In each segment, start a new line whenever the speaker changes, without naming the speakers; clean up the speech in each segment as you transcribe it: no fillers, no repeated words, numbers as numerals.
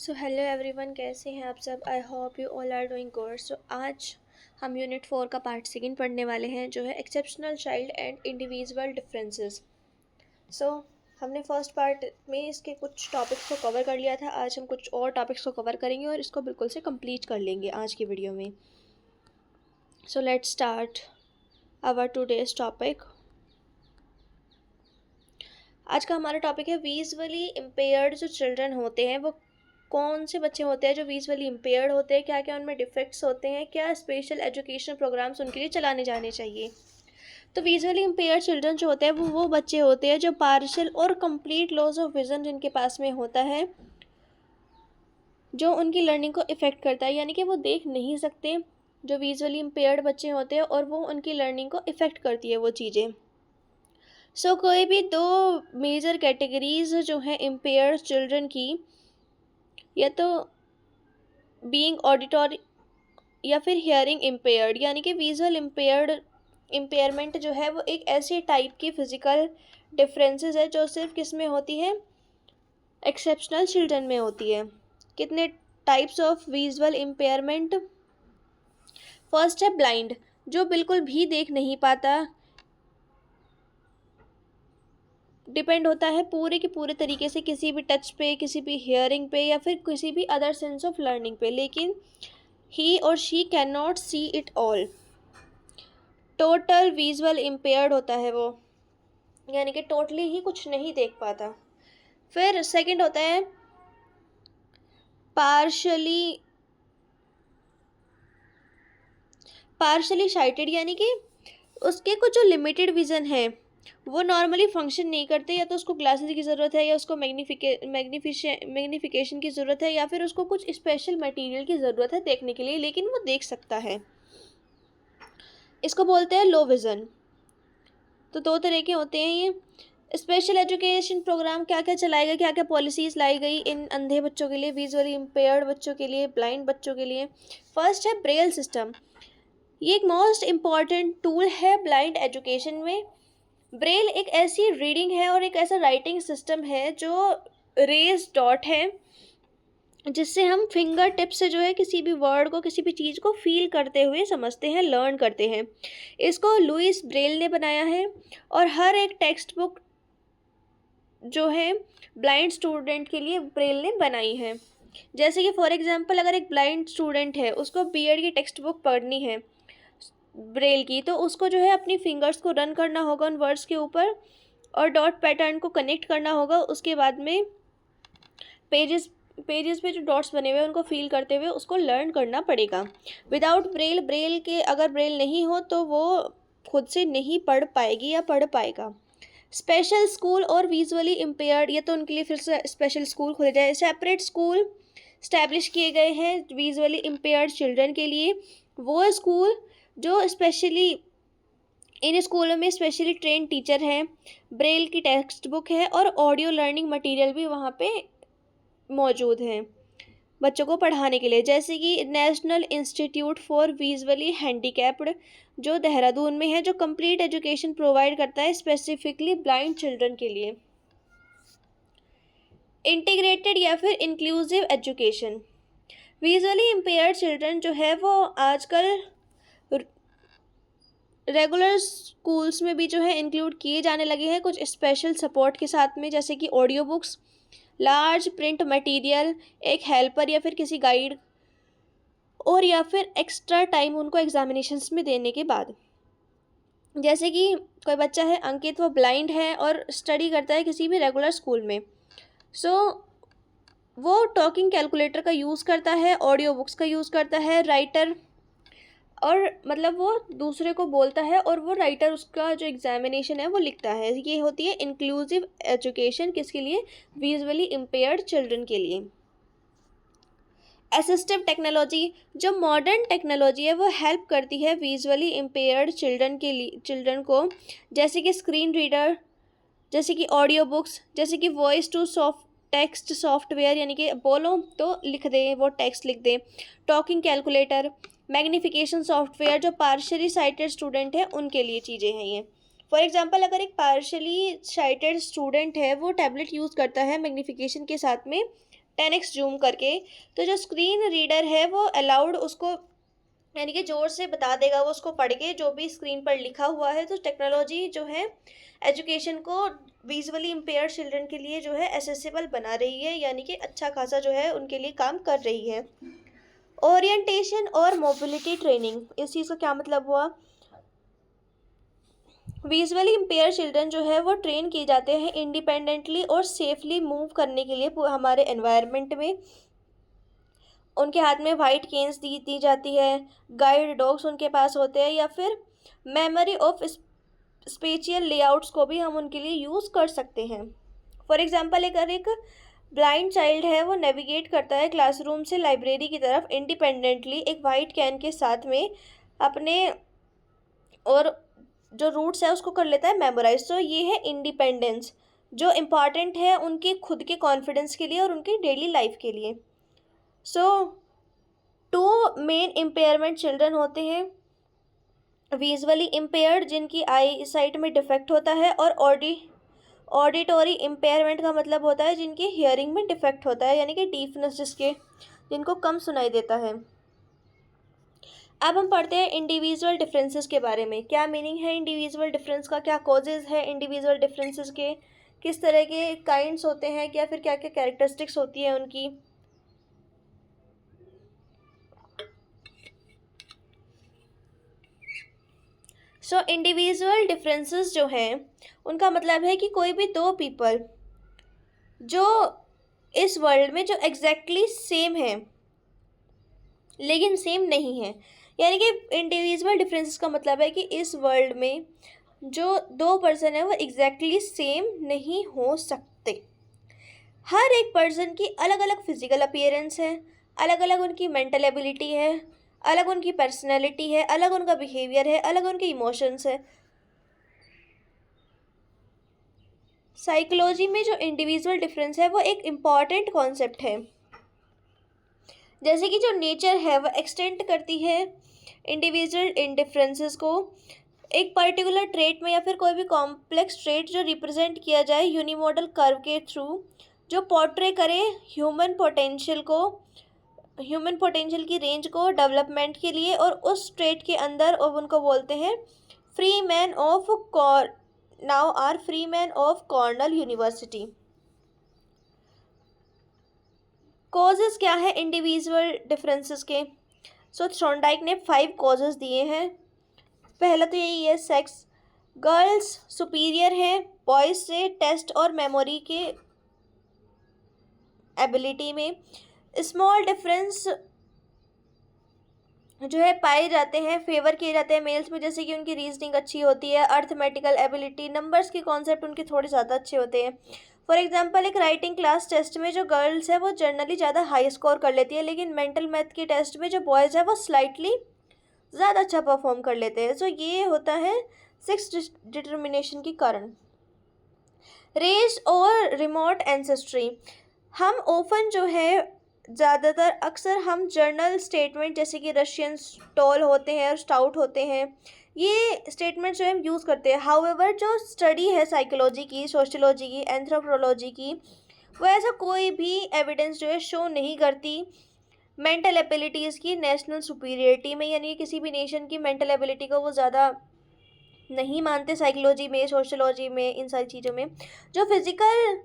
So hello everyone, कैसे हैं आप सब। I hope you all are doing good. So आज हम यूनिट 4 का पार्ट सेकंड पढ़ने वाले हैं, जो है exceptional child and individual differences. So हमने फर्स्ट पार्ट में इसके कुछ टॉपिक्स को कवर कर लिया था। आज हम कुछ और टॉपिक्स को कवर करेंगे और इसको बिल्कुल से कंप्लीट कर लेंगे आज की वीडियो में। So let's start our today's topic. आज का हमारा टॉपिक है विजुअली इम्पेयर्ड जो चिल्ड्रन होते हैं वो कौन से बच्चे होते हैं जो विजुअली इम्पेयर्ड होते हैं, क्या क्या उनमें डिफेक्ट्स होते हैं, क्या स्पेशल एजुकेशन प्रोग्राम्स उनके लिए चलाने जाने चाहिए। तो विजुअली इम्पेयर्ड चिल्ड्रन जो होते हैं वो बच्चे होते हैं जो पार्शियल और कंप्लीट लॉस ऑफ विजन जिनके पास में होता है, जो उनकी लर्निंग को इफ़ेक्ट करता है, यानी कि वो देख नहीं सकते। जो विजुअली इम्पेयर्ड बच्चे होते हैं और वो उनकी लर्निंग को इफ़ेक्ट करती है वो चीज़ें। सो कोई भी दो मेजर कैटेगरीज जो हैं इम्पेयर्ड चिल्ड्रन की, या तो बीइंग ऑडिटरी या फिर हियरिंग इम्पेयर्ड, यानी कि विजुअल इम्पेयरमेंट जो है वो एक ऐसी टाइप की फिजिकल डिफरेंसेस है जो सिर्फ किस में होती है, एक्सेप्शनल चिल्ड्रन में होती है। कितने types of visual impairment. First है ब्लाइंड, जो बिल्कुल भी देख नहीं पाता, डिपेंड होता है पूरे के पूरे तरीके से किसी भी टच पे, किसी भी हियरिंग पे या फिर किसी भी अदर सेंस ऑफ लर्निंग पे, लेकिन ही और she can not see it all. Total visual impaired होता है वो, यानी कि टोटली ही कुछ नहीं देख पाता। फिर सेकंड होता है पार्शली पार्शली साइटेड, यानी कि उसके कुछ जो लिमिटेड विजन है वो नॉर्मली फंक्शन नहीं करते, या तो उसको ग्लासेस की ज़रूरत है, या उसको मैग्नीफिकेशन की ज़रूरत है, या फिर उसको कुछ स्पेशल मटेरियल की ज़रूरत है देखने के लिए, लेकिन वो देख सकता है। इसको बोलते हैं लो विज़न। तो दो तरह के होते हैं ये। स्पेशल एजुकेशन प्रोग्राम क्या क्या चलाए गए, क्या क्या पॉलिसीज़ लाई गई इन अंधे बच्चों के लिए, विजुअली इम्पेयर्ड बच्चों के लिए, ब्लाइंड बच्चों के लिए। फर्स्ट है ब्रेल सिस्टम। ये एक मोस्ट इम्पॉर्टेंट टूल है ब्लाइंड एजुकेशन में। ब्रेल एक ऐसी रीडिंग है और एक ऐसा राइटिंग सिस्टम है जो रेज डॉट है, जिससे हम फिंगर टिप से जो है किसी भी वर्ड को, किसी भी चीज़ को फील करते हुए समझते हैं, लर्न करते हैं। इसको लुइस ब्रेल ने बनाया है और हर एक टेक्स्ट बुक जो है ब्लाइंड स्टूडेंट के लिए ब्रेल ने बनाई है। जैसे कि फॉर एग्जांपल अगर एक ब्लाइंड स्टूडेंट है, उसको बीएड की टेक्स्ट बुक पढ़नी है ब्रेल की, तो उसको जो है अपनी फिंगर्स को रन करना होगा उन वर्ड्स के ऊपर और डॉट पैटर्न को कनेक्ट करना होगा। उसके बाद में पेजेस पेजेस पे जो डॉट्स बने हुए हैं उनको फील करते हुए उसको लर्न करना पड़ेगा। विदाउट ब्रेल के अगर ब्रेल नहीं हो तो वो खुद से नहीं पढ़ पाएगी या पढ़ पाएगा। स्पेशल स्कूल और विजुअली इम्पेयर्ड, ये तो उनके लिए फिर से स्पेशल स्कूल खोले जाए। सेपरेट स्कूल स्टैब्लिश किए गए हैं विजुअली इम्पेयर्ड चिल्ड्रन के लिए। वो स्कूल जो स्पेशली, इन स्कूलों में स्पेशली ट्रेन टीचर हैं, ब्रेल की टेक्स्ट बुक है और ऑडियो लर्निंग मटेरियल भी वहाँ पे मौजूद हैं बच्चों को पढ़ाने के लिए। जैसे कि national institute for visually handicapped जो देहरादून में है, जो कंप्लीट एजुकेशन प्रोवाइड करता है स्पेसिफिकली ब्लाइंड चिल्ड्रन के लिए। इंटीग्रेटेड या फिर inclusive education. Visually impaired children जो है वो आजकल रेगुलर स्कूल्स में भी जो है इंक्लूड किए जाने लगे हैं कुछ स्पेशल सपोर्ट के साथ में, जैसे कि audio books, large print material, एक हेल्पर या फिर किसी गाइड, और या फिर एक्स्ट्रा टाइम उनको एग्जामिनेशंस में देने के बाद। जैसे कि कोई बच्चा है अंकित, वो ब्लाइंड है और स्टडी करता है किसी भी रेगुलर स्कूल में। सो वो टॉकिंग कैलकुलेटर का यूज़ करता है, ऑडियो बुक्स का यूज़ करता है, राइटर, और मतलब वो दूसरे को बोलता है और वो राइटर उसका जो एग्जामिनेशन है वो लिखता है। ये होती है इंक्लूसिव एजुकेशन, किसके लिए, विजुअली इम्पेयर्ड चिल्ड्रन के लिए। असिस्टिव टेक्नोलॉजी, जो मॉडर्न टेक्नोलॉजी है वो हेल्प करती है विजुअली इम्पेयर्ड चिल्ड्रन को, जैसे कि स्क्रीन रीडर, जैसे कि ऑडियो बुक्स, जैसे कि voice to soft text software, यानी कि बोलो तो लिख दें, वो टेक्स्ट लिख दें। टॉकिंग कैलकुलेटर, मैग्नीफिकेशन सॉफ्टवेयर, जो पार्शली साइटेड स्टूडेंट है उनके लिए चीज़ें हैं ये। फॉर एग्जांपल अगर एक पार्शली साइटेड स्टूडेंट है वो टैबलेट यूज़ करता है मैग्नीफिकेशन के साथ में, 10x जूम करके, तो जो स्क्रीन रीडर है वो अलाउड उसको, यानी कि ज़ोर से बता देगा वो उसको पढ़ के जो भी स्क्रीन पर लिखा हुआ है। तो टेक्नोलॉजी जो है एजुकेशन को विजुअली इम्पेयर चिल्ड्रन के लिए जो है एसेसिबल बना रही है, यानी कि अच्छा खासा जो है उनके लिए काम कर रही है। ओरिएंटेशन और मोबिलिटी ट्रेनिंग, इस चीज़ का क्या मतलब हुआ? विजुअली इम्पेयर चिल्ड्रन जो है वो ट्रेन किए जाते हैं इंडिपेंडेंटली और सेफली मूव करने के लिए हमारे एनवायरनमेंट में। उनके हाथ में वाइट केन्स दी जाती है, गाइड डॉग्स उनके पास होते हैं, या फिर मेमोरी ऑफ स्पेशियल लेआउट्स को भी हम उनके लिए यूज़ कर सकते हैं। फॉर एग्जांपल अगर एक ब्लाइंड चाइल्ड है वो नेविगेट करता है क्लासरूम से लाइब्रेरी की तरफ इंडिपेंडेंटली एक वाइट कैन के साथ में अपने, और जो रूट्स है उसको कर लेता है मेमोराइज। तो ये है इंडिपेंडेंस जो इम्पॉर्टेंट है उनके खुद के कॉन्फिडेंस के लिए और उनकी डेली लाइफ के लिए। सो 2 मेन इम्पेयरमेंट चिल्ड्रन होते हैं, विजुअली इम्पेयर्ड जिनकी आई साइट में डिफेक्ट होता है, और ऑडिटोरी इम्पेयरमेंट का मतलब होता है जिनकी हियरिंग में डिफेक्ट होता है, यानी कि डीफनेस जिनको कम सुनाई देता है। अब हम पढ़ते हैं इंडिविजुअल डिफरेंसेस के बारे में। क्या मीनिंग है इंडिविजुअल डिफरेंस का, क्या कॉजेज़ है इंडिविजुअल डिफरेंसेस के, किस तरह के काइंड्स होते हैं, क्या फिर क्या क्या कैरेक्टरिस्टिक्स होती है उनकी। सो इंडिविजुअल डिफरेंसेस जो हैं उनका मतलब है कि कोई भी 2 पीपल जो इस वर्ल्ड में जो एग्जैक्टली सेम है लेकिन सेम नहीं है, यानी कि इंडिविजुअल डिफरेंसेस का मतलब है कि इस वर्ल्ड में जो 2 पर्सन है वो एग्जैक्टली सेम नहीं हो सकते। हर एक पर्सन की अलग अलग फिजिकल अपीयरेंस है, अलग अलग उनकी मेंटल एबिलिटी है, अलग उनकी पर्सनैलिटी है, अलग उनका बिहेवियर है, अलग उनके इमोशंस है। साइकोलॉजी में जो इंडिविजुअल डिफरेंस है वो एक इम्पॉर्टेंट कॉन्सेप्ट है, जैसे कि जो नेचर है वो एक्सटेंड करती है इंडिविजुअल डिफरेंसेस को एक पर्टिकुलर ट्रेट में, या फिर कोई भी कॉम्प्लेक्स ट्रेट जो रिप्रेजेंट किया जाए यूनिमोडल कर्व के थ्रू, जो पोर्ट्रे करे ह्यूमन पोटेंशियल की रेंज को डेवलपमेंट के लिए, और उस ट्रेट के अंदर और उनको बोलते हैं free man of Cornell university. Causes क्या है इंडिविजुअल डिफरेंसेस के? सो थ्रोनडाइक ने 5 कॉजेज़ दिए हैं। पहला तो यही है, सेक्स, गर्ल्स सुपीरियर है बॉयज़ से टेस्ट और मेमोरी के एबिलिटी में। स्मॉल डिफरेंस जो है पाए जाते हैं, फेवर किए जाते हैं मेल्स में, जैसे कि उनकी रीजनिंग अच्छी होती है, अर्थमेटिकल एबिलिटी, नंबर्स के कॉन्सेप्ट उनके थोड़े ज़्यादा अच्छे होते हैं। फॉर एग्जांपल एक राइटिंग क्लास टेस्ट में जो गर्ल्स है वो जनरली ज़्यादा हाई स्कोर कर लेती है, लेकिन मेंटल मैथ के टेस्ट में जो बॉयज़ है वो स्लाइटली ज़्यादा अच्छा परफॉर्म कर लेते हैं। सो ये होता है 6 डिटर्मिनेशन के कारण। रेस और रिमोट एंसेस्ट्री, हम ओफन जो है ज़्यादातर अक्सर हम जर्नल स्टेटमेंट जैसे कि रशियंस टॉल होते हैं और स्टाउट होते हैं, ये स्टेटमेंट जो हम यूज़ करते हैं। हाउएवर जो स्टडी है साइकोलॉजी की, सोशोलॉजी की, एंथ्रोपोलॉजी की, वो ऐसा कोई भी एविडेंस जो है शो नहीं करती मेंटल एबिलिटीज़ की नेशनल सुपीरियरिटी में, यानी किसी भी नेशन की मेंटल एबिलिटी को वो ज़्यादा नहीं मानते साइकोलॉजी में, सोशोलॉजी में, इन सारी चीज़ों में। जो फिज़िकल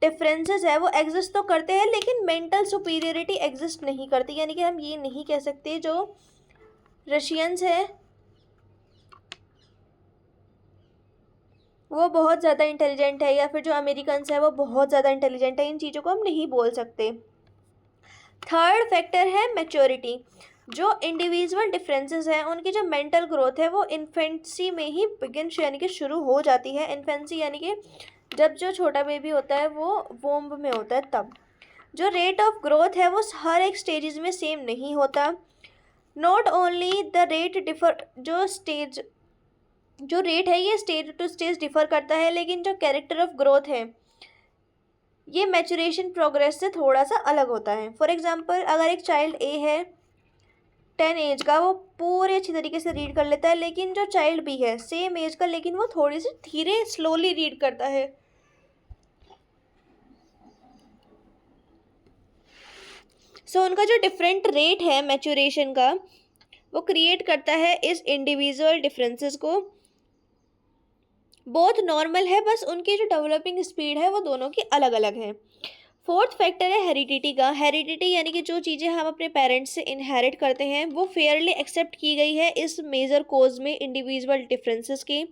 डिफरेंसेस है वो एग्जिस्ट तो करते हैं लेकिन मेंटल सुपीरियरिटी एग्जिस्ट नहीं करती, यानी कि हम ये नहीं कह सकते जो रशियंस है वो बहुत ज़्यादा इंटेलिजेंट है, या फिर जो अमेरिकन्स है वो बहुत ज़्यादा इंटेलिजेंट है, इन चीज़ों को हम नहीं बोल सकते। थर्ड फैक्टर है मैच्योरिटी। जो इंडिविजुअल डिफरेंसेस हैं उनकी जो मेंटल ग्रोथ है वो इन्फेंसी में ही बिगिन यानी कि शुरू हो जाती है। इन्फेंसी यानी कि जब जो छोटा बेबी होता है वो वोम्ब में होता है तब। जो रेट ऑफ ग्रोथ है वो हर एक स्टेजेस में सेम नहीं होता। Not only the rate differ, जो रेट है ये स्टेज टू स्टेज डिफर करता है, लेकिन जो कैरेक्टर ऑफ ग्रोथ है ये मैचुरेशन प्रोग्रेस से थोड़ा सा अलग होता है। फॉर एग्जांपल अगर एक चाइल्ड ए है 10 एज का, वो पूरे अच्छी तरीके से रीड कर लेता है, लेकिन जो चाइल्ड बी है सेम एज का लेकिन वो थोड़ी सी धीरे स्लोली रीड करता है। सो उनका जो डिफरेंट रेट है मैच्योरेशन का वो क्रिएट करता है इस इंडिविजुअल डिफरेंसेस को। बोथ नॉर्मल है, बस उनकी जो डेवलपिंग स्पीड है वो दोनों की अलग अलग है। फोर्थ फैक्टर है हेरिडिटी का। हेरिडिटी यानी कि जो चीज़ें हम अपने पेरेंट्स से इनहेरिट करते हैं वो फेयरली एक्सेप्ट की गई है इस मेजर कोज में इंडिविजुअल डिफरेंसेस की,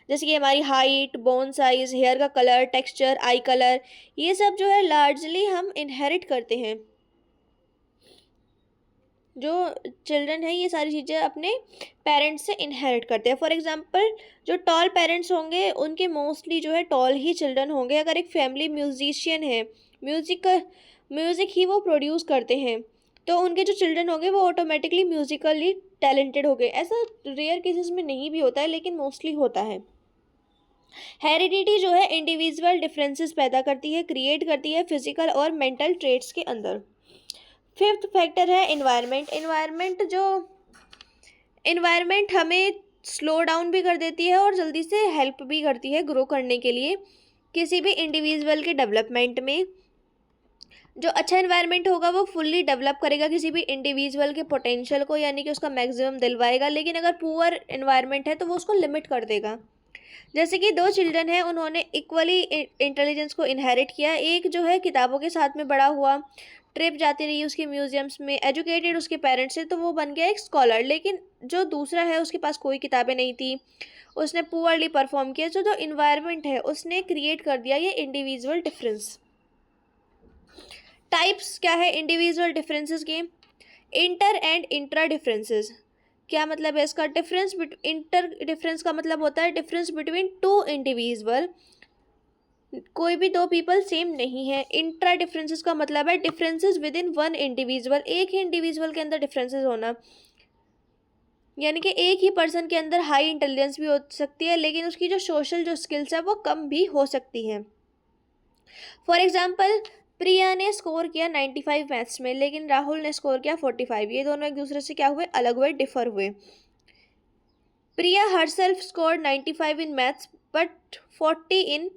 जैसे कि हमारी हाइट, बोन साइज, हेयर का कलर, टेक्सचर, आई कलर, ये सब जो है लार्जली हम इनहेरिट करते हैं। जो चिल्ड्रन है ये सारी चीज़ें अपने पेरेंट्स से इनहेरिट करते हैं। फॉर एग्जांपल जो टॉल पेरेंट्स होंगे उनके मोस्टली जो है टॉल ही चिल्ड्रन होंगे। अगर एक फैमिली म्यूजिशियन है, म्यूज़िक ही वो प्रोड्यूस करते हैं, तो उनके जो चिल्ड्रन होंगे वो ऑटोमेटिकली म्यूजिकली टैलेंटेड होंगे। ऐसा रेयर केसेस में नहीं भी होता है लेकिन मोस्टली होता है। हेरिडिटी जो है इंडिविजुअल डिफरेंसेस पैदा करती है, क्रिएट करती है फिजिकल और मेंटल ट्रेट्स के अंदर। फिफ्थ फैक्टर है इन्वायरमेंट। इन्वायरमेंट हमें स्लो डाउन भी कर देती है और जल्दी से हेल्प भी करती है ग्रो करने के लिए किसी भी इंडिविजुअल के डेवलपमेंट में। जो अच्छा इन्वायरमेंट होगा वो फुल्ली डेवलप करेगा किसी भी इंडिविजुअल के पोटेंशियल को, यानी कि उसका मैक्सिमम दिलवाएगा। लेकिन अगर पुअर इन्वायरमेंट है तो वो उसको लिमिट कर देगा। जैसे कि दो चिल्ड्रन हैं, उन्होंने इक्वली इंटेलिजेंस को इनहेरिट किया। एक जो है किताबों के साथ में बड़ा हुआ, ट्रिप जाती रही उसके म्यूजियम्स में, एजुकेटेड उसके पेरेंट्स से, तो वो बन गया एक स्कॉलर। लेकिन जो दूसरा है उसके पास कोई किताबें नहीं थी, उसने पुअरली परफॉर्म किया। जो इन्वायरमेंट है उसने क्रिएट कर दिया ये इंडिविजुअल डिफरेंस। टाइप्स क्या है इंडिविजुअल डिफरेंसेस के? Inter and intra differences. क्या मतलब है इसका? इंटर डिफरेंस का मतलब होता है डिफरेंस बिटवीन टू इंडिविजुअल, कोई भी दो पीपल सेम नहीं है। इंट्रा डिफरेंसेस का मतलब है differences with in one individual, एक ही इंडिविजुअल के अंदर डिफरेंसेस होना, यानी कि एक ही पर्सन के अंदर हाई इंटेलिजेंस भी हो सकती है लेकिन उसकी जो सोशल जो स्किल्स है वो कम भी हो सकती है। फॉर एग्जाम्पल प्रिया ने स्कोर किया 95 मैथ्स में लेकिन राहुल ने स्कोर किया 45। ये दोनों एक दूसरे से क्या हुए? अलग हुए, डिफर हुए। Priya herself score 95 in maths but 40 in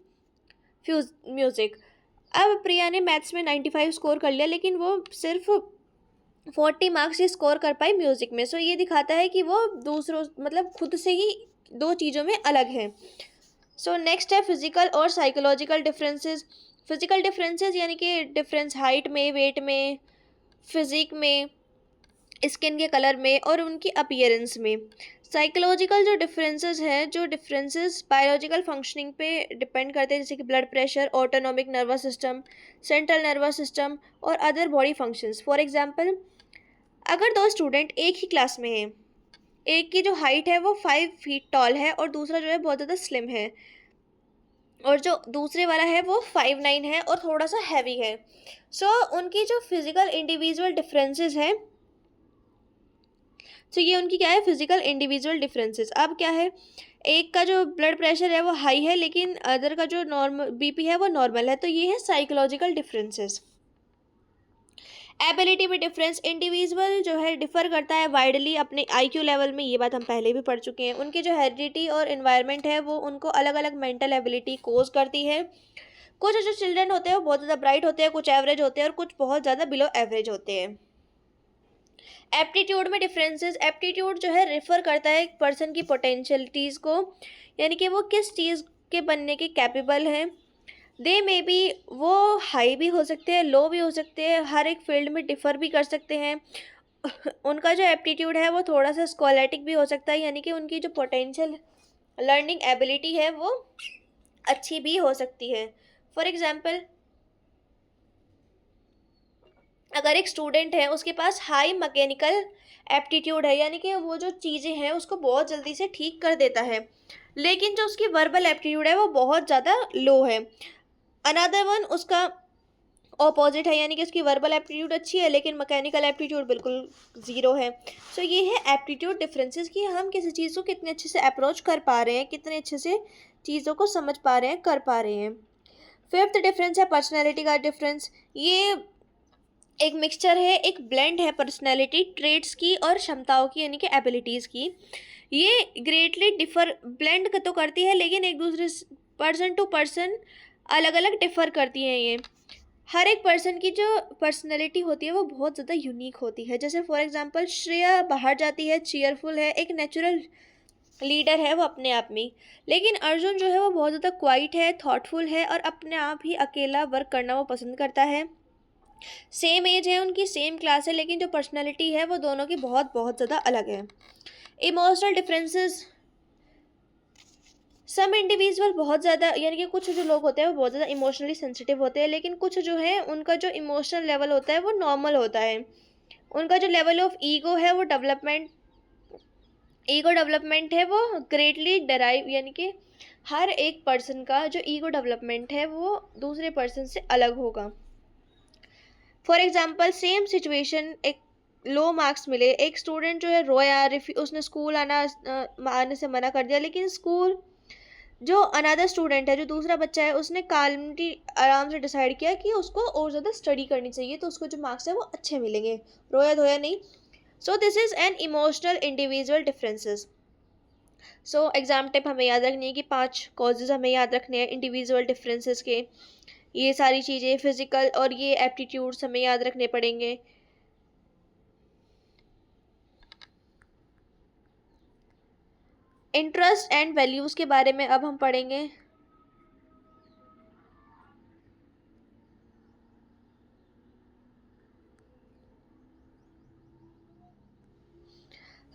music. अब प्रिया ने मैथ्स में 95 स्कोर कर लिया लेकिन वो सिर्फ 40 मार्क्स ही स्कोर कर पाई म्यूजिक में। सो ये दिखाता है कि वो दूसरों मतलब खुद से ही दो चीज़ों में अलग है। सो नेक्स्ट है फिजिकल और साइकोलॉजिकल डिफरेंसेस। फिजिकल डिफरेंसेस यानी कि डिफरेंस हाइट में, वेट में, फिजिक में, स्किन के कलर में और उनकी अपीयरेंस में। साइकोलॉजिकल जो डिफरेंसेस हैं, जो डिफरेंसेस बायोलॉजिकल फंक्शनिंग पे डिपेंड करते हैं, जैसे कि blood pressure, autonomic nervous system, central nervous system और other body functions. For example अगर दो स्टूडेंट एक ही क्लास में हैं, एक की जो हाइट है वो 5 फीट टॉल है और दूसरा जो है बहुत ज़्यादा स्लिम है, और जो दूसरे वाला है वो 5'9" है और थोड़ा सा हैवी है। सो उनकी जो फिजिकल इंडिविजुअल डिफरेंसेस हैं, तो ये उनकी क्या है? Physical individual differences. अब क्या है, एक का जो ब्लड प्रेशर है वो हाई है लेकिन अदर का जो नॉर्मल बीपी है वो नॉर्मल है, तो ये है साइकोलॉजिकल डिफरेंसेस। एबिलिटी में डिफरेंस, इंडिविजुअल जो है डिफर करता है वाइडली अपने आईक्यू लेवल में, ये बात हम पहले भी पढ़ चुके हैं। उनकी जो हेरिडिटी और इन्वायरमेंट है वो उनको अलग अलग मेंटल एबिलिटी कोज करती है। कुछ जो चिल्ड्रन होते हैं वो बहुत ज़्यादा ब्राइट होते हैं, कुछ एवरेज होते हैं और कुछ बहुत ज़्यादा बिलो एवरेज होते हैं। एप्टीट्यूड में डिफरेंसेस, एप्टीट्यूड जो है रेफर करता है एक पर्सन की पोटेंशियलिटीज़ को, यानी कि वो किस चीज़ के बनने के कैपेबल हैं। दे मे बी, वो हाई भी हो सकते हैं, लो भी हो सकते हैं, हर एक फील्ड में डिफ़र भी कर सकते हैं। उनका जो एप्टीट्यूड है वो थोड़ा सा स्कॉलेटिक भी हो सकता है, यानी कि उनकी जो पोटेंशियल लर्निंग एबिलिटी है वो अच्छी भी हो सकती है। फॉर एग्जांपल अगर एक स्टूडेंट है उसके पास हाई मैकेनिकल एप्टीट्यूड है, यानी कि वो जो चीज़ें हैं उसको बहुत जल्दी से ठीक कर देता है, लेकिन जो उसकी वर्बल एप्टीट्यूड है वो बहुत ज़्यादा लो है। अनदर वन उसका ऑपोजिट है, यानी कि उसकी वर्बल एप्टीट्यूड अच्छी है लेकिन मैकेनिकल एप्टीट्यूड बिल्कुल ज़ीरो है। सो ये है एप्टीट्यूड डिफरेंसेस कि हम किसी चीज़ को कितने अच्छे से अप्रोच कर पा रहे हैं, कितने अच्छे से चीज़ों को समझ पा रहे हैं, कर पा रहे हैं। फिफ्थ डिफरेंस है पर्सनैलिटी का डिफरेंस। ये एक मिक्सचर है, एक ब्लेंड है पर्सनैलिटी ट्रेट्स की और क्षमताओं की, यानी कि एबिलिटीज़ की। ये ग्रेटली डिफर ब्लेंड तो करती है लेकिन एक दूसरे पर्सन टू पर्सन अलग अलग डिफर करती हैं ये। हर एक पर्सन की जो पर्सनैलिटी होती है वो बहुत ज़्यादा यूनिक होती है। जैसे फॉर एग्जांपल श्रेया बाहर जाती है, चीयरफुल है, एक नेचुरल लीडर है वो अपने आप में। लेकिन अर्जुन जो है वो बहुत ज़्यादा क्वाइट है, थॉटफुल है और अपने आप ही अकेला वर्क करना वो पसंद करता है। सेम एज है उनकी, सेम क्लास है, लेकिन जो पर्सनैलिटी है वो दोनों की बहुत बहुत ज़्यादा अलग है। इमोशनल डिफरेंसेस, सम इंडिविजुअल बहुत ज़्यादा, यानी कि कुछ जो लोग होते हैं वो बहुत ज़्यादा इमोशनली सेंसिटिव होते हैं, लेकिन कुछ जो है उनका जो इमोशनल लेवल होता है वो नॉर्मल होता है। उनका जो लेवल ऑफ ईगो डेवलपमेंट है वो ग्रेटली डराइव, यानी कि हर एक पर्सन का जो ईगो डेवलपमेंट है वो दूसरे पर्सन से अलग होगा। फॉर एग्जाम्पल सेम सिचुएशन, एक लो मार्क्स मिले, एक स्टूडेंट जो है रोया, उसने स्कूल आने से मना कर दिया, लेकिन स्कूल जो अनदर स्टूडेंट है, जो दूसरा बच्चा है, उसने कालमली आराम से डिसाइड किया कि उसको और ज़्यादा स्टडी करनी चाहिए, तो उसको जो मार्क्स है वो अच्छे मिलेंगे, रोया धोया नहीं। So this is an emotional individual differences. So exam tip हमें याद रखनी है कि 5 कॉजेज हमें याद रखने हैं इंडिविजुअल डिफरेंसेस के। ये सारी चीज़ें फिजिकल और ये एप्टीट्यूड्स हमें याद रखने पड़ेंगे। इंटरेस्ट एंड वैल्यूज़ के बारे में अब हम पढ़ेंगे।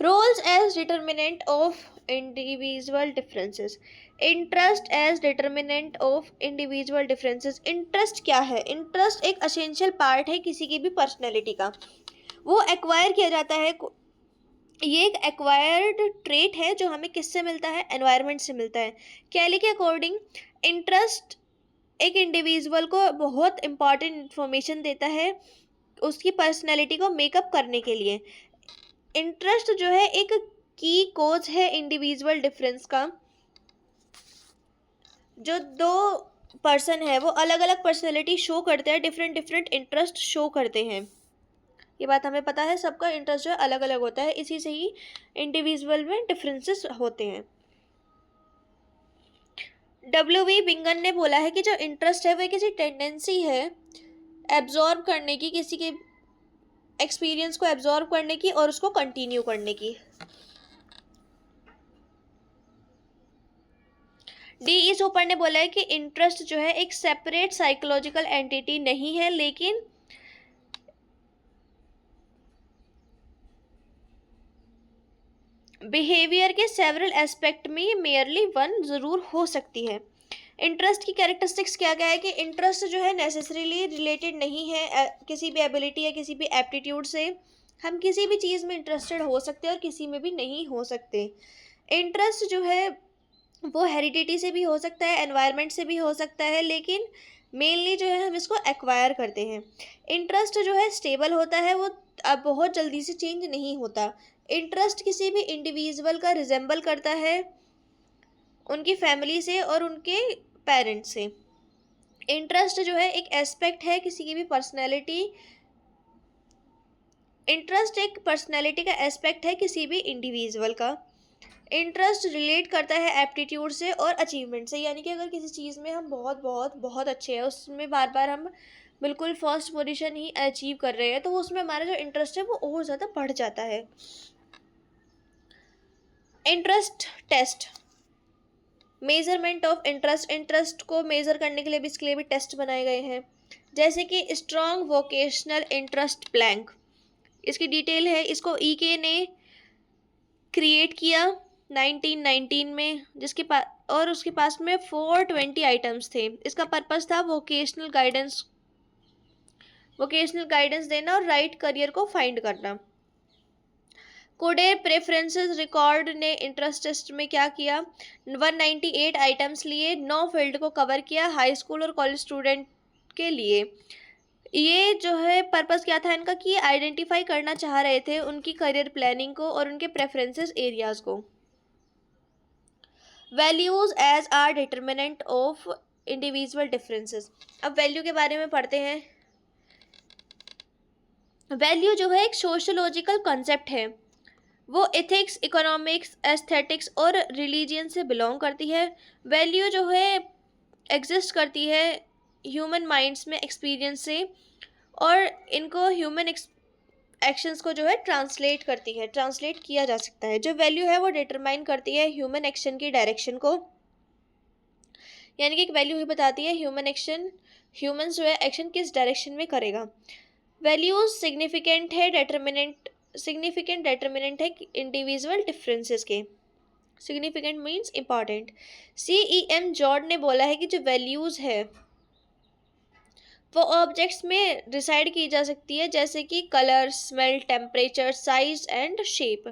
Roles as determinant of individual differences. Interest as determinant of individual differences. Interest क्या है? इंटरेस्ट एक असेंशियल पार्ट है किसी की भी पर्सनैलिटी का, वो एक्वायर किया जाता है। ये एक एक्वायर्ड ट्रेट है जो हमें किससे मिलता है? एनवायरनमेंट से मिलता है। कैली के अकॉर्डिंग इंटरेस्ट एक इंडिविजुअल को बहुत इंपॉर्टेंट इंफॉर्मेशन देता है उसकी पर्सनैलिटी को मेकअप करने के लिए। इंटरेस्ट जो है एक की कोज है इंडिविजुअल डिफरेंस का। जो दो पर्सन है वो अलग अलग पर्सनैलिटी शो करते हैं, डिफरेंट डिफरेंट इंटरेस्ट शो करते हैं। ये बात हमें पता है, सबका इंटरेस्ट जो है अलग अलग होता है, इसी से ही इंडिविजुअल में डिफरेंसेस होते हैं। W.V. बिंगन ने बोला है कि जो इंटरेस्ट है वो किसी टेंडेंसी है एब्जॉर्ब करने की, किसी के एक्सपीरियंस को एब्जॉर्ब करने की और उसको कंटिन्यू करने की। D.E. चोपड़ ने बोला है कि इंटरेस्ट जो है एक सेपरेट साइकोलॉजिकल एंटिटी नहीं है, लेकिन बिहेवियर के सेवरल एस्पेक्ट में मेयरली वन ज़रूर हो सकती है। इंटरेस्ट की कैरेक्टरिस्टिक्स क्या क्या है कि इंटरेस्ट जो है नेसेसरीली रिलेटेड नहीं है किसी भी एबिलिटी या किसी भी एप्टीट्यूड से। हम किसी भी चीज़ में इंटरेस्टेड हो सकते हैं और किसी में भी नहीं हो सकते। इंटरेस्ट जो है वो हेरिडिटी से भी हो सकता है, एनवायरनमेंट से भी हो सकता है, लेकिन मेनली जो है हम इसको एक्वायर करते हैं। इंटरेस्ट जो है स्टेबल होता है, वो अब बहुत जल्दी से चेंज नहीं होता। इंटरेस्ट किसी भी इंडिविजुअल का रिजेंबल करता है उनकी फैमिली से और उनके पेरेंट्स से। इंटरेस्ट जो है एक एस्पेक्ट है किसी की भी पर्सनैलिटी, इंटरेस्ट एक पर्सनैलिटी का एस्पेक्ट है किसी भी इंडिविजुअल का। इंटरेस्ट रिलेट करता है एप्टीट्यूड से और अचीवमेंट से, यानी कि अगर किसी चीज़ में हम बहुत बहुत बहुत अच्छे हैं, उसमें बार बार हम बिल्कुल फर्स्ट पोजीशन ही अचीव कर रहे हैं, तो उसमें हमारा जो इंटरेस्ट है वो और ज़्यादा बढ़ जाता है। Interest test, measurement of interest. Interest को मेज़र करने के लिए भी इसके लिए भी टेस्ट बनाए गए हैं, जैसे कि स्ट्रॉन्ग वोकेशनल इंटरेस्ट प्लैंक। इसकी डिटेल है, इसको ईके ने क्रिएट किया 1919 में, जिसके पास और उसके पास में 420 आइटम्स थे। इसका पर्पस था वोकेशनल गाइडेंस देना और राइट करियर को फाइंड करना। कोडेर प्रेफरेंसेस रिकॉर्ड ने इंटरेस्ट टेस्ट में क्या किया? 198 आइटम्स लिए, 9 फील्ड को कवर किया हाई स्कूल और कॉलेज स्टूडेंट के लिए। ये जो है पर्पस क्या था इनका कि आइडेंटिफाई करना चाह रहे थे उनकी करियर प्लानिंग को और उनके प्रेफरेंसेस एरियाज को। Values as are determinant of individual differences. अब वैल्यू के बारे में पढ़ते हैं। वैल्यू जो है एक सोशोलॉजिकल कॉन्सेप्ट है, वो एथिक्स, इकोनॉमिक्स, एस्थेटिक्स और रिलीजियन से बिलोंग करती है। वैल्यू जो है एग्जिस्ट करती है ह्यूमन माइंड्स में एक्सपीरियंस से, और इनको ह्यूमन एक्शंस को जो है ट्रांसलेट करती है, ट्रांसलेट किया जा सकता है। जो वैल्यू है वो डिटरमाइन करती है ह्यूमन एक्शन की डायरेक्शन को, यानी कि एक वैल्यू ही बताती है ह्यूमंस जो है एक्शन किस डायरेक्शन में करेगा। वैल्यूज सिग्निफिकेंट डेटरमिनेंट है इंडिविजुअल डिफरेंसेस के। Significant means important. CEM जॉर्ड ने बोला है कि जो वैल्यूज है वो ऑब्जेक्ट्स में डिसाइड की जा सकती है, जैसे कि colour, smell, temperature, size and shape.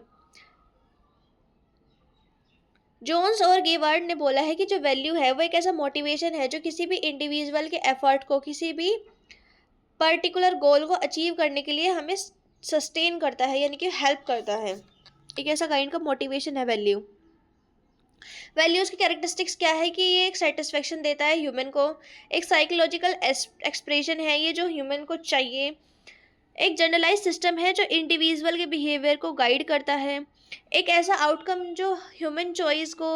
Jones और गेवार्ड ने बोला है कि जो वैल्यू है वो एक ऐसा मोटिवेशन है जो किसी भी इंडिविजुअल के एफर्ट को, किसी भी पर्टिकुलर गोल को अचीव करने के लिए हमें सस्टेन करता है, यानी कि हेल्प करता है। एक ऐसा काइंड का मोटिवेशन है वैल्यू। वैल्यूज़ की कैरेक्टरिस्टिक्स क्या है कि ये एक सेटिस्फेक्शन देता है ह्यूमन को, एक साइकोलॉजिकल एक्सप्रेशन है ये जो ह्यूमन को चाहिए, एक जनरलाइज सिस्टम है जो इंडिविजुअल के बिहेवियर को गाइड करता है, एक ऐसा आउटकम जो ह्यूमन चॉइस को,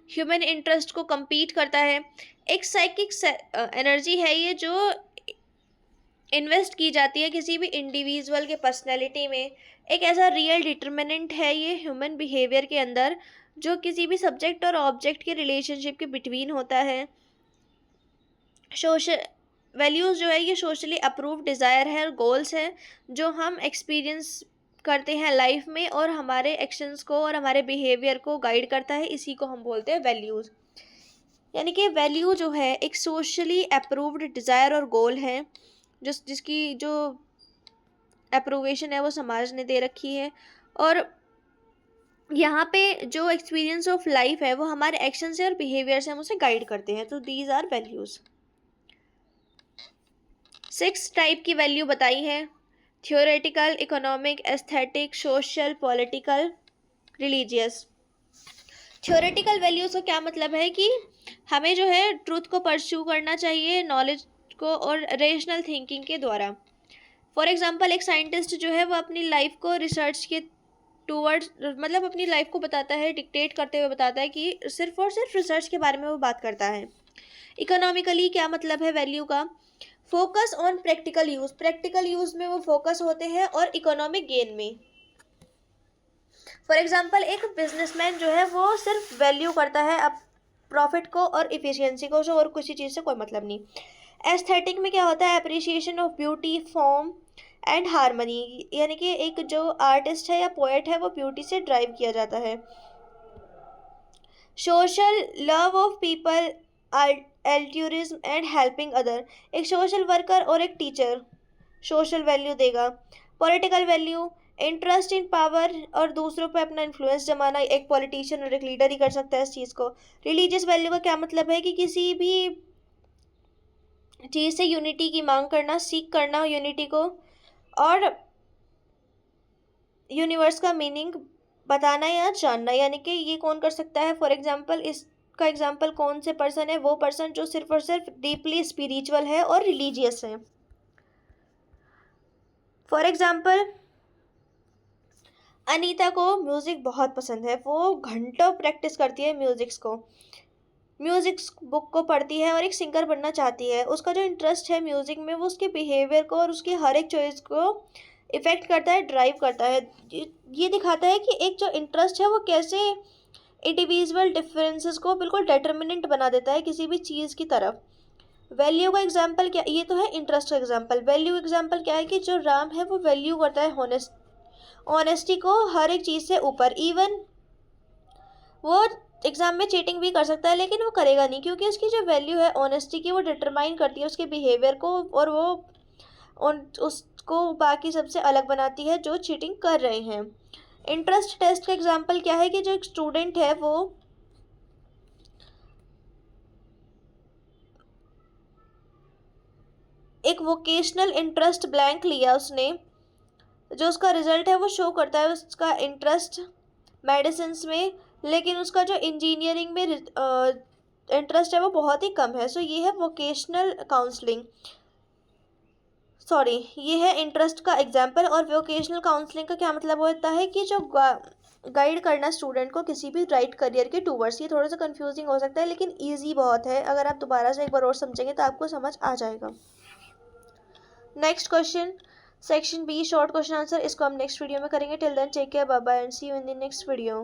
ह्यूमन इंटरेस्ट को compete करता है, एक साइकिक एनर्जी है ये जो इन्वेस्ट की जाती है किसी भी इंडिविजुअल के पर्सनैलिटी में, एक ऐसा रियल डिटर्मिनेंट है ये ह्यूमन बिहेवियर के अंदर जो किसी भी सब्जेक्ट और ऑब्जेक्ट के रिलेशनशिप के बिटवीन होता है। सोशल वैल्यूज़ जो है ये सोशली अप्रूव्ड डिज़ायर है और गोल्स हैं जो हम एक्सपीरियंस करते हैं लाइफ में, और हमारे एक्शंस को और हमारे बिहेवियर को गाइड करता है, इसी को हम बोलते हैं वैल्यूज़। यानी कि वैल्यू जो है एक सोशली अप्रूव्ड डिज़ायर और गोल है जिसकी जो अप्रूवेशन है वो समाज ने दे रखी है, और यहाँ पे जो एक्सपीरियंस ऑफ लाइफ है वो हमारे एक्शन से और बिहेवियर से हम उसे गाइड करते हैं। तो दीज आर वैल्यूज़। 6 टाइप की वैल्यू बताई है: theoretical, economic, aesthetic, social, political, religious. Theoretical values का क्या मतलब है कि हमें जो है ट्रूथ को परस्यू करना चाहिए, नॉलेज को और रेशनल थिंकिंग के द्वारा। फॉर एग्जांपल एक साइंटिस्ट जो है वो अपनी लाइफ को रिसर्च के टूवर्ड्स, मतलब अपनी लाइफ को बताता है, डिक्टेट करते हुए बताता है कि सिर्फ और सिर्फ रिसर्च के बारे में वो बात करता है। इकोनॉमिकली क्या मतलब है वैल्यू का? Focus on practical use, practical use में वो फोकस होते हैं और इकोनॉमिक गेन में। फॉर एग्जांपल एक बिजनेसमैन जो है वो सिर्फ वैल्यू करता है अब प्रॉफिट को और इफ़िशियंसी को, जो और किसी चीज़ से कोई मतलब नहीं। एस्थेटिक में क्या होता है? Appreciation of beauty, form and harmony, यानी कि एक जो आर्टिस्ट है या पोएट है वो ब्यूटी से ड्राइव किया जाता है। Social, love of people, altruism and helping other, एक सोशल वर्कर और एक टीचर सोशल वैल्यू देगा। Political value, interest in power और दूसरों पर अपना इन्फ्लुएंस जमाना, एक पॉलिटिशियन और एक लीडर ही कर सकता है इस चीज़ को। रिलीजियस वैल्यू का क्या मतलब है कि किसी भी चीज़ से यूनिटी की मांग करना, सीख करना यूनिटी को, और यूनिवर्स का मीनिंग बताना या जानना, यानी कि ये कौन कर सकता है? फॉर एग्जांपल इसका एग्जांपल कौन से पर्सन है? वो पर्सन जो सिर्फ और सिर्फ डीपली स्पिरिचुअल है और रिलीजियस है। फॉर एग्जांपल अनीता को म्यूज़िक बहुत पसंद है, वो घंटों प्रैक्टिस करती है म्यूज़िक बुक को पढ़ती है और एक सिंगर बनना चाहती है। उसका जो इंटरेस्ट है म्यूज़िक में वो उसके बिहेवियर को और उसकी हर एक चॉइस को इफ़ेक्ट करता है, ड्राइव करता है। ये दिखाता है कि एक जो इंटरेस्ट है वो कैसे इंडिविजुअल डिफरेंसेस को बिल्कुल डेटर्मिनेंट बना देता है किसी भी चीज़ की तरफ। वैल्यू का एग्जाम्पल क्या? ये तो है इंटरेस्ट का एग्जाम्पल। वैल्यू एग्जाम्पल क्या है कि जो राम है वो वैल्यू करता है ऑनेस्टी को हर एक चीज़ से ऊपर। इवन वो एग्ज़ाम में चीटिंग भी कर सकता है लेकिन वो करेगा नहीं, क्योंकि उसकी जो वैल्यू है ऑनेस्टी की वो डिटरमाइन करती है उसके बिहेवियर को, और वो उसको बाकी सबसे अलग बनाती है जो चीटिंग कर रहे हैं। इंटरेस्ट टेस्ट का एग्जाम्पल क्या है कि जो एक स्टूडेंट है वो एक वोकेशनल इंटरेस्ट ब्लैंक लिया उसने, जो उसका रिजल्ट है वो शो करता है उसका इंटरेस्ट मेडिसिन्स में, लेकिन उसका जो इंजीनियरिंग में इंटरेस्ट है वो बहुत ही कम है। सो ये है वोकेशनल काउंसलिंग, सॉरी ये है इंटरेस्ट का एग्जाम्पल। और वोकेशनल काउंसलिंग का क्या मतलब होता है कि जो गाइड करना स्टूडेंट को किसी भी राइट करियर के टूवर्ड्स। ये थोड़ा सा कंफ्यूजिंग हो सकता है लेकिन ईजी बहुत है, अगर आप दोबारा से एक बार और समझेंगे तो आपको समझ आ जाएगा। Next question, section B short question answer, इसको हम नेक्स्ट वीडियो में करेंगे। Till then take care, bye bye and see you in the next video.